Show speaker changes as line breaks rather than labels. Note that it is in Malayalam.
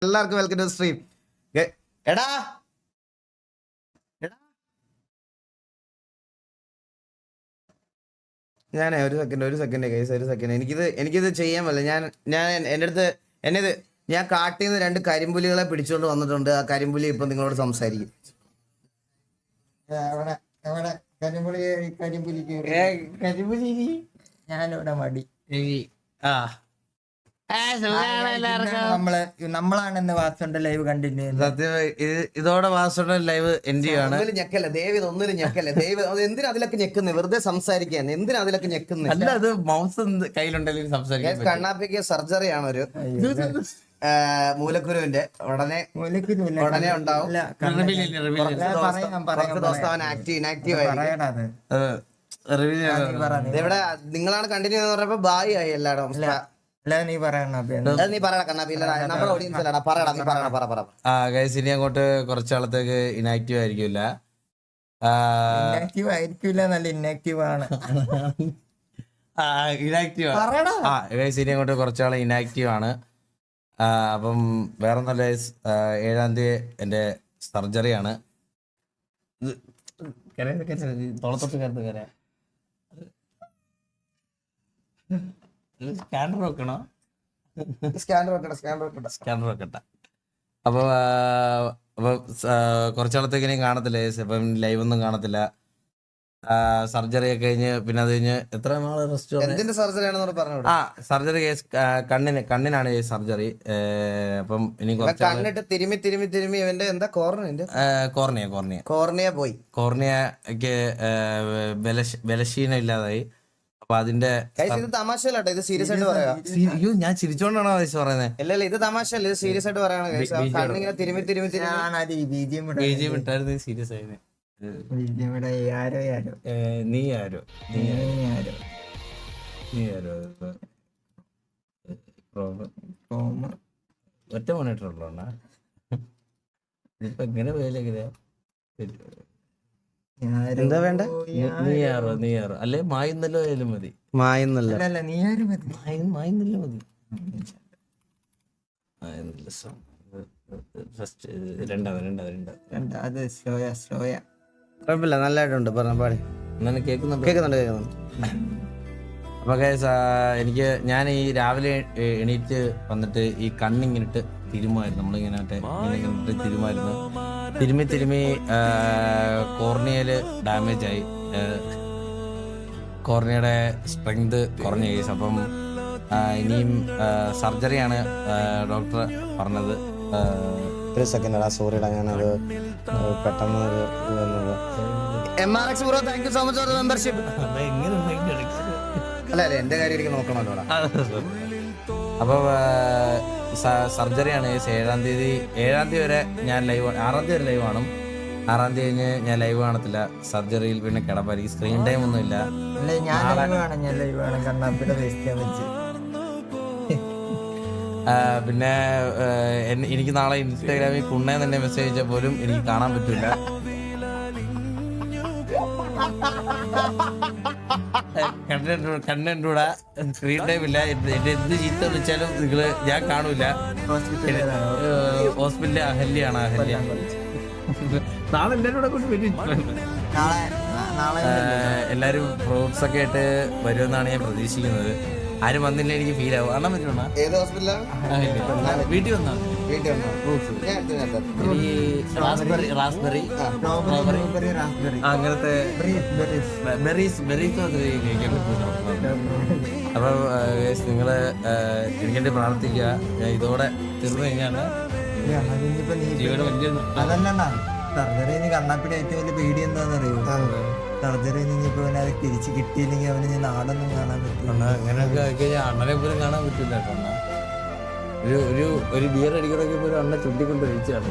എല്ലാവർക്കും വെൽക്കം ടു സ്ട്രീം. എടാ ഞാനേ ഒരു സെക്കൻഡ് കേസ് ഒരു സെക്കൻഡ് എനിക്കിത് ചെയ്യാൻ പറ്റില്ല. ഞാൻ എൻ്റെ അടുത്ത് ഞാൻ കാട്ടിൽ നിന്ന് 2 കരിമ്പുലികളെ പിടിച്ചുകൊണ്ട് വന്നിട്ടുണ്ട്. ആ കരിമ്പുലി ഇപ്പൊ നിങ്ങളോട് സംസാരിക്കും.
ഞാനിവിടെ മടി.
നമ്മളാണെന്ന് വാസുണ്ട് ലൈവ് കണ്ടിന്യൂ. ഇതോടെ വാസുണ്ട് ലൈവ് എൻഡ് ചെയ്യാണ്. ഞെക്കല്ലേ ദേവി, ഒന്നിലും ഞെക്കല്ലേ ദേവി. എന്തിനാ അതിലൊക്കെ ഞെക്കുന്നത്? വെറുതെ സംസാരിക്കാൻ എന്തിനാ അതിലൊക്കെ ഞെക്കുന്നത്?
അല്ല, അത് മൗസ് കയ്യിലുണ്ടെങ്കിൽ സംസാരിക്കാൻ.
കണ്ണാപ്പിക്ക് സർജറി ആണ് ഒരു മൂലക്കുരുവിന്റെ. ഉടനെ ഉണ്ടാവും. ഇനാക്റ്റീവ് ഇവിടെ നിങ്ങളാണ് കണ്ടിന്യൂ എന്ന് പറഞ്ഞപ്പോ ബായി ആയി എല്ലായിടും.
നീ പറയണ
ഇനി അങ്ങോട്ട് കുറച്ചാളത്തേക്ക് ഇനാക്റ്റീവ് ആയിരിക്കില്ല.
നല്ല ഇനാക്റ്റീവ് ആണ്.
ഇനി അങ്ങോട്ട് കുറച്ചാൾ ഇനാക്റ്റീവ് ആണ്. അപ്പം വേറെ നല്ല 7-ാം തീയതി എന്റെ സർജറിയാണ്. തോളത്തൊട്ട് കരുത്ത് കര സ്കാനർ വെക്കണോ? സ്കാനർ വെക്കട്ടെ. അപ്പൊ കുറച്ചാളത്തേക്ക് ഇനി കാണത്തില്ല. ഇപ്പം ലൈവ് ഒന്നും കാണത്തില്ല. സർജറി ഒക്കെ കഴിഞ്ഞ് പിന്നെ അത് കഴിഞ്ഞ് എത്ര നാള് റെസ്റ്റ്. സർജറി കേസ് കണ്ണിനാണ് ഈ സർജറി. അപ്പം ഇനി
കണ്ണിട്ട് തിരുമ്മി ഇവന്റെ എന്താ
കോർണിയക്ക് ബലക്ഷീണം ഇല്ലാതായി. അപ്പൊ അതിന്റെ
തമാശയല്ലാട്ടോ, ഇത് സീരിയസ് ആയിട്ട് പറയാ.
ഞാൻ ചിരിച്ചോണ്ടാണോ പറയുന്നത്?
അല്ല, ഇത് തമാശയല്ല, ഇത് സീരിയസ് ആയിട്ട് പറയാണ്. കണ്ണിങ്ങനെ തിരുമ്മി
ഇട്ടായിരുന്നു സീരിയസ് ആയിരുന്നു. നീ ആരോ ഒറ്റ മോണിറ്റർ ഉള്ളോണ്ടാ ഇപ്പൊ എങ്ങനെ പോയാലെങ്ങനെയാ?
എന്താ വേണ്ട?
നീ ആറോ അല്ലെ മായുന്നല്ലോ ആയാലും മതി.
മായുന്നല്ലോ
മായുന്നല്ലോ മതി.
കുഴപ്പമില്ല, നല്ലതായിട്ടുണ്ട്. പാടി കേൾക്കുന്നുണ്ട്.
അപ്പൊ ഞാൻ ഈ രാവിലെ എണീറ്റ് വന്നിട്ട് ഈ കണ്ണിങ്ങിട്ട് തിരുമായിരുന്നു. നമ്മളിങ്ങനെ തിരുമായിരുന്നു. തിരുമ്മി കോർണിയയില് ഡാമേജ് ആയി. കോർണിയയുടെ സ്ട്രെങ്ത് കുറഞ്ഞ കേസ്. അപ്പം ഇനിയും സർജറിയാണ് ഡോക്ടർ പറഞ്ഞത്.
ഒരു സെക്കൻഡ് സോറിടാ, ഞാനത് പെട്ടെന്ന് അല്ല എന്റെ കാര്യം എനിക്ക് നോക്കണല്ലോ.
അപ്പൊ സർജറിയാണ് 7-ാം തീയതി വരെ ഞാൻ ലൈവ്. 6-ാം തീയതി വരെ ലൈവ് കാണും. 6-ാം തീയതി കഴിഞ്ഞ് ഞാൻ ലൈവ് കാണത്തില്ല. സർജറിയിൽ പിന്നെ കിടപ്പായിരിക്കും. സ്ക്രീൻ ടൈം ഒന്നും ഇല്ല. പിന്നെ എനിക്ക് നാളെ ഇൻസ്റ്റാഗ്രാമിൽ കുണ്ണേ തന്നെ മെസ്സേജ് അയച്ചാൽ പോലും എനിക്ക് കാണാൻ പറ്റില്ല. കണ്ടൂടാ, സ്ക്രീൻ ടൈം ഇല്ല. എന്റെ എന്ത് ചീത്ത വിളിച്ചാലും നിങ്ങള് ഞാൻ കാണൂല. ഹോസ്പിറ്റലിലെ അഹല്യാണ്. നാളെ എല്ലാരും കൂടെ കൊണ്ട് വരും. എല്ലാരും ഫ്രൂട്ട്സ് ഒക്കെ ആയിട്ട് വരുമെന്നാണ് ഞാൻ പ്രതീക്ഷിക്കുന്നത്. ആരും വന്നില്ല, എനിക്ക് ഫീൽ ആവും. കാണാൻ പറ്റുമോ?
ഏത് ഹോസ്പിറ്റലാണ്?
വീട്ടിൽ വന്നാ റാസ്ബെറി അങ്ങനത്തെ ബെറീസ് കഴിക്കാൻ പറ്റും. അപ്പൊ നിങ്ങള് എനിക്കെന്റെ പ്രാർത്ഥിക്കുക. ഞാൻ ഇതോടെ തീർന്നു കഴിഞ്ഞാണ് ജീവന് വലിയ
സർജറി കണ്ണാപ്പിയുടെ ഏറ്റവും വലിയ പേടി എന്താണെന്നറിയോ? സർജറി ഇനിയിപ്പോ അത് തിരിച്ച് കിട്ടിയില്ലെങ്കിൽ അവന് നാടൊന്നും കാണാൻ പറ്റില്ല.
അങ്ങനെയൊക്കെ അണ്ണനെ പോലും കാണാൻ പറ്റില്ല. ഒരു ബിയർ അടിക്കണമെങ്കിൽ പോലും അണ്ണ ചുണ്ടിക്കൊണ്ട് കഴിച്ചാണ്.